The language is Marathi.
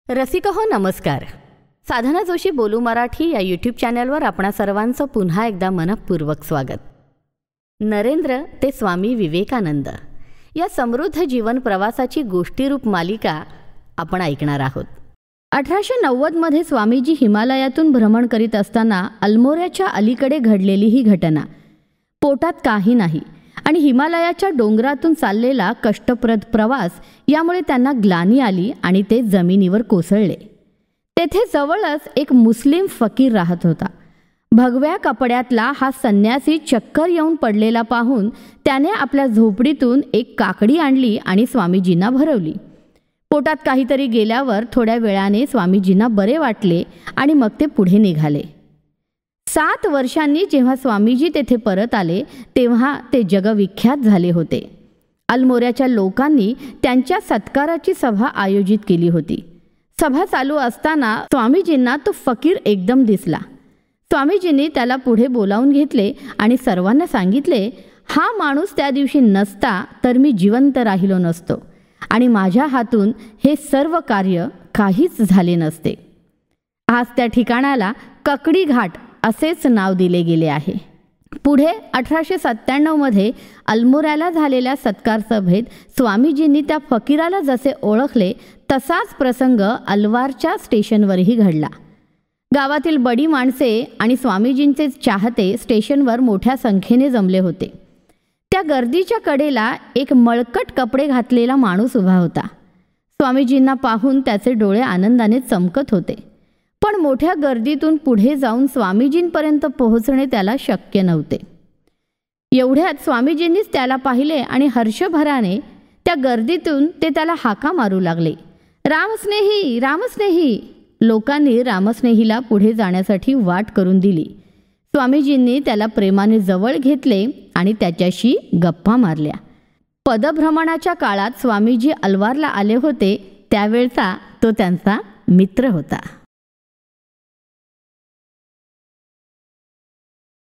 रसिक हो नमस्कार. साधना जोशी बोलू मराठी या यूट्यूब चॅनलवर आपणा सर्वांचं पुन्हा एकदा मनपूर्वक स्वागत. नरेंद्र ते स्वामी विवेकानंद या समृद्ध जीवन प्रवासाची गोष्टीरूप मालिका आपण ऐकणार आहोत. 1890 मध्ये स्वामीजी हिमालयातून भ्रमण करीत असताना अल्मोऱ्याच्या अलीकडे घडलेली ही घटना. पोटात काही नाही आणि हिमालयाच्या डोंगरातून चाललेला कष्टप्रद प्रवास यामुळे त्यांना ग्लानी आली आणि ते जमिनीवर कोसळले. तेथे जवळच एक मुस्लिम फकीर राहत होता. भगव्या कपड्यातला हा संन्यासी चक्कर येऊन पडलेला पाहून त्याने आपल्या झोपडीतून एक काकडी आणली आणि स्वामीजींना भरवली. पोटात काहीतरी गेल्यावर थोड्या वेळाने स्वामीजींना बरे वाटले आणि मग ते पुढे निघाले. 7 वर्षांनी जेव्हा स्वामीजी तेथे परत आले तेव्हा ते जगविख्यात झाले होते. अल्मोऱ्याच्या लोकांनी त्यांच्या सत्काराची सभा आयोजित केली होती. सभा चालू असताना स्वामीजींना तो फकीर एकदम दिसला. स्वामीजींनी त्याला पुढे बोलावून घेतले आणि सर्वांना सांगितले, हा माणूस त्या दिवशी नसता तर मी जिवंत राहिलो नसतो आणि माझ्या हातून हे सर्व कार्य काहीच झाले नसते. आज त्या ठिकाणाला ककडी घाट असेच नाव दिले गेले आहे. पुढे 1897 मध्ये अल्मोऱ्याला झालेल्या सत्कार सभेत स्वामीजींनी त्या फकीराला जसे ओळखले तसाच प्रसंग अलवारच्या स्टेशनवरही घडला. गावातील बडी माणसे आणि स्वामीजींचे चाहते स्टेशनवर मोठ्या संख्येने जमले होते. त्या गर्दीच्या कडेला एक मळकट कपडे घातलेला माणूस उभा होता. स्वामीजींना पाहून त्याचे डोळे आनंदाने चमकत होते. पण मोठ्या गर्दीतून पुढे जाऊन स्वामीजींपर्यंत पोहोचणे त्याला शक्य नव्हते. एवढ्यात स्वामीजींनीच त्याला पाहिले आणि हर्षभराने त्या गर्दीतून ते त्याला हाका मारू लागले. रामस्नेही, रामस्नेही. लोकांनी रामस्नेहीला पुढे जाण्यासाठी वाट करून दिली. स्वामीजींनी त्याला प्रेमाने जवळ घेतले आणि त्याच्याशी गप्पा मारल्या. पदभ्रमणाच्या काळात स्वामीजी अलवारला आले होते त्यावेळचा तो त्यांचा मित्र होता.